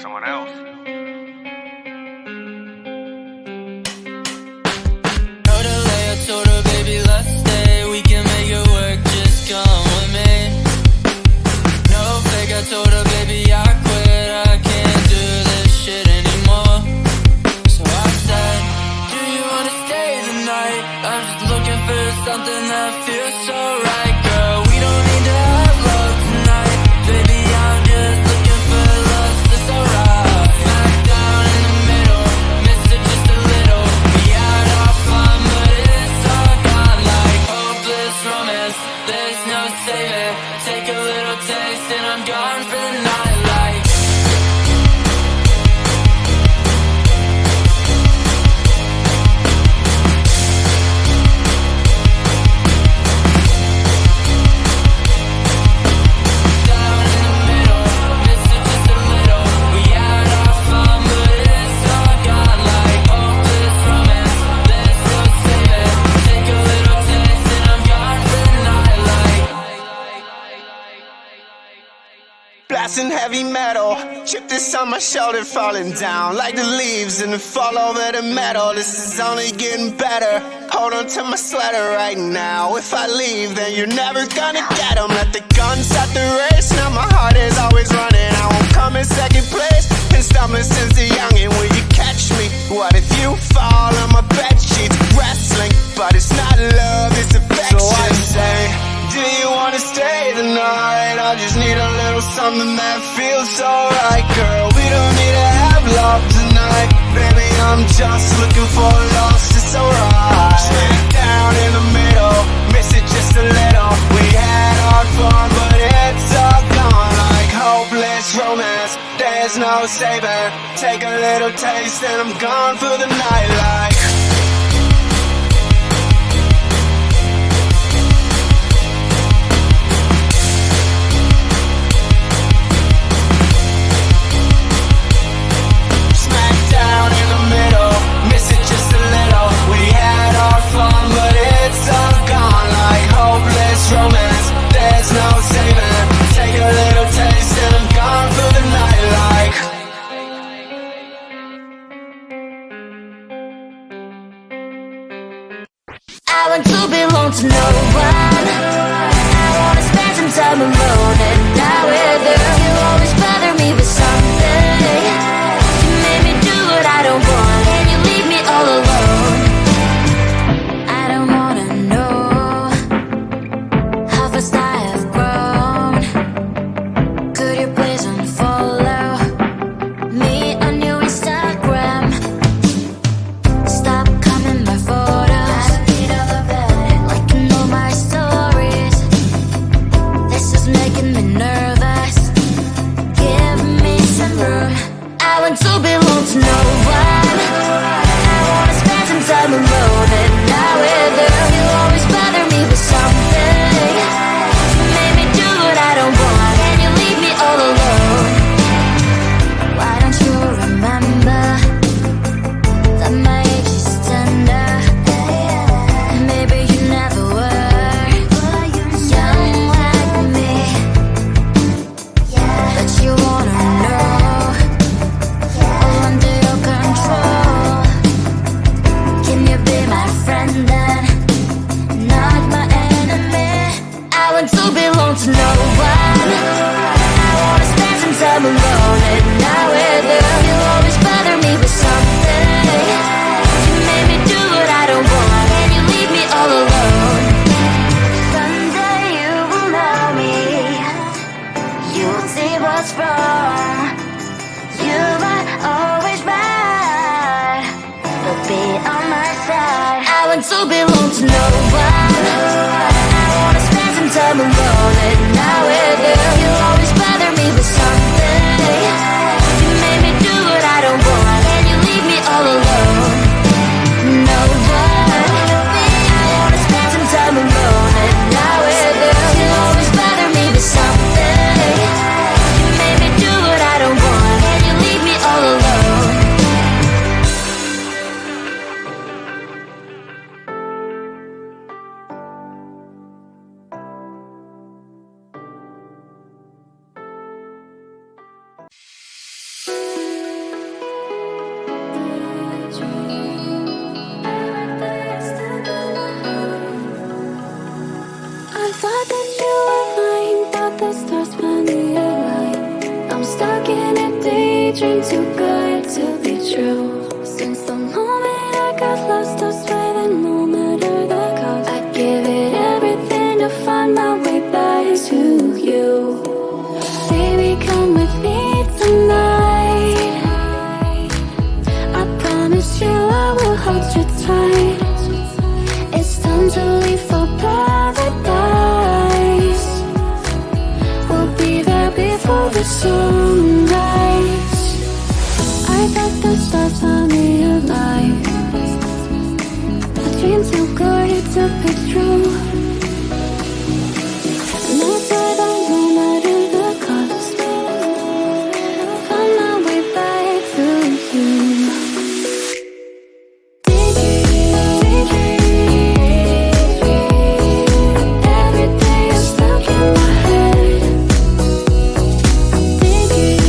someone else. Told her, baby, let's stay. We can make it work, just come with me. No fake, I told her, baby, I quit. I can't do this shit anymore. So I said, do you wanna stay the night? I'm just looking for something that feels so right, girl. We don't need to have love tonight. Baby, I'm just looking for love, that's alright. Smack down in the middle, missed it just a little. We had our fun, but it's all gone like hopeless romance. There's no saving. Take a little taste and I'm gone for the night like. Blasting heavy metal, chip this on my shoulder, falling down like the leaves in the fall over the metal. This is only getting better. Hold on to my sweater right now. If I leave, then you're never gonna get 'em. Let the guns at the race. Now my heart is always running. I won't come in second place. Been stumbling since the youngin'. Will you catch me? What if you fall on my bed sheets? Wrestling, but it's not love, it's affection. So I say, do you wanna stay the night? I just need a little something that feels so right, girl. We don't need to have love tonight. Baby, I'm just looking for love, it's alright. Smack down in the middle, miss it just a little. We had our fun, but it's all gone like hopeless romance. There's no saving. Take a little taste and I'm gone for the night like. Romance, there's no saving. Take a little taste and I'm gone for the night like. I want to belong to no one. I wanna spend some time alone and not with you. You always bother me with something. You made me do what I don't want and you leave me all alone. I don't wanna know how fast I have grown. Could you please unfollow me on your Instagram? Stop coming my photos, liking all my stories. This is making me nervous. Give me some room. I want to belong to no one. I wanna spend some time alone and not with you. You always bother me with something. You made me do what I don't want and you leave me all alone. Why don't you remember that my age is tender? Maybe you never were young like me, but you wanna know all under your control. Can you be my friend then, not my enemy? I want to belong to no one. I wanna spend some time alone and not with you. You always bother me with something. You made me do what I don't want and you leave me all alone. Someday you will know me. You'll see what's wrong. You might always right, but be on my side. I want to belong to no one. I wanna spend some time alone and not with you. You always bother me with something. You made me do what I don't want and you leave me all alone. No one. I wanna spend some time alone and not with you. You always bother me with something. You made me do what I don't want and you leave me all alone. dream too good to be true. Since the moment I got lost, I swear that no matter the cost, I'd give it everything to find my way back to you. Baby, come with me tonight. I promise you I will hold you tight. It's time to leave for paradise. We'll be there before the sunrise. I thought the stars saw me alive. I dream too good to be true. And I swear that no matter the cost, find my way back to you. Every day you're stuck in my head. Thinking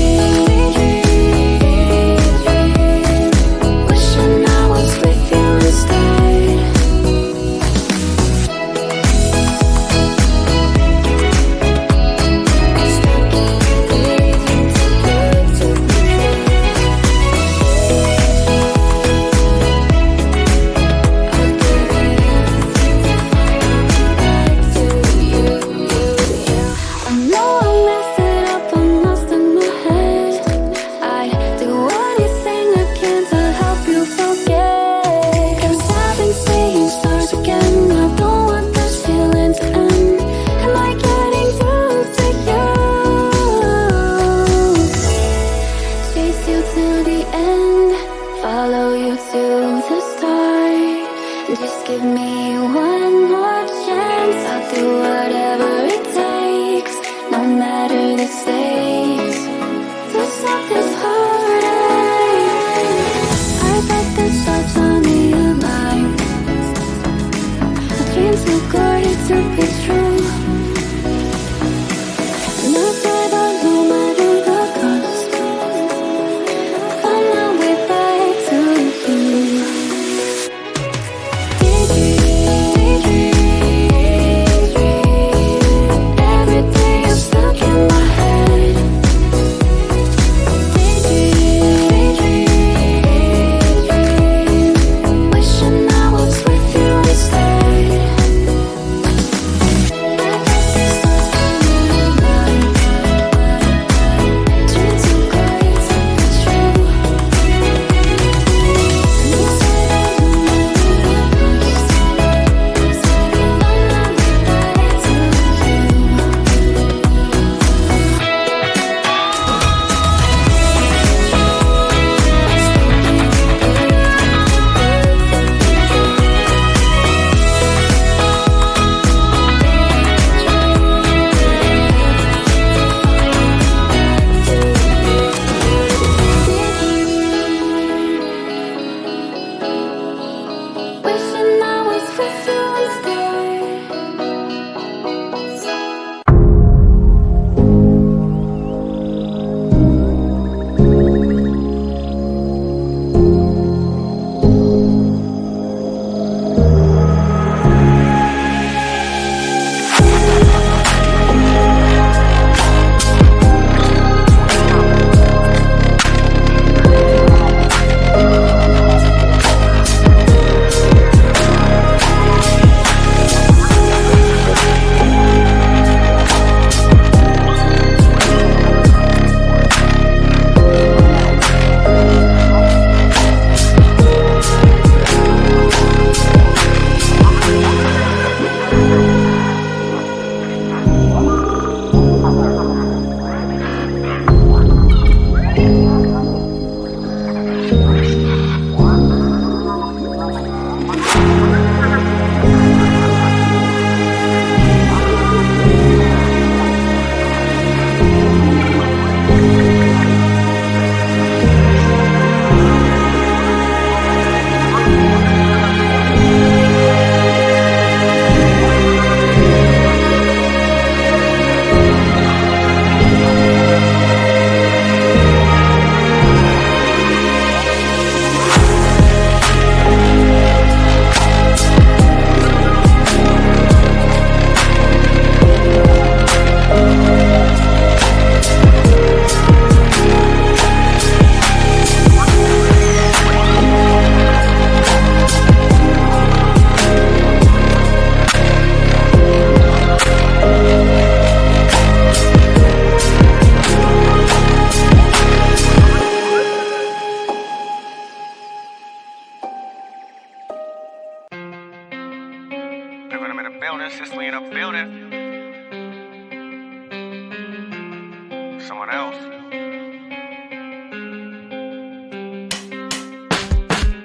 someone else.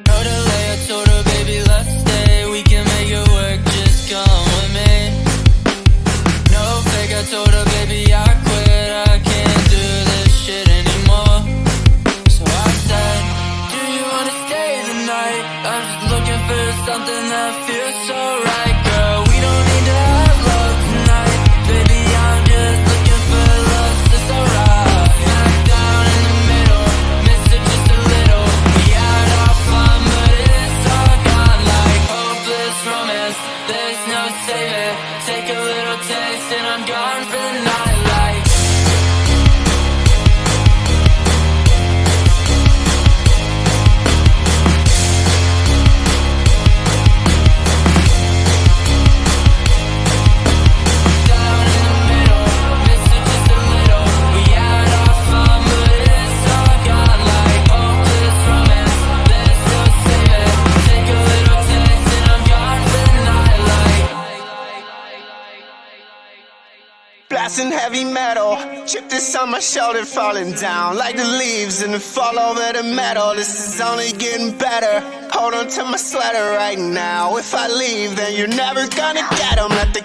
Told her lay, I told her, baby, let's stay. We can make it work, just come with me. No fake, I told her, baby, I quit. I can't do this shit anymore. So I said, do you wanna stay the night? I'm just looking for something that feels so right, girl. We don't need to have love tonight. Baby, I'm just looking for love, so it's alright. Smack down in the middle, missed it just a little. We had our fun, but it's all gone like hopeless romance. There's no saving. Take a little taste and I'm gone for the night like. Down in the middle, missed it just a little. We had our fun, but it's all gone like hopeless romance. There's no saving. Take a little taste and I'm gone for the night like. Blasting heavy metal, chip this on my shoulder, falling down like the leaves and the fall over the metal. This is only getting better. Hold on to my sweater right now. If I leave, then you're never gonna get 'em. Let the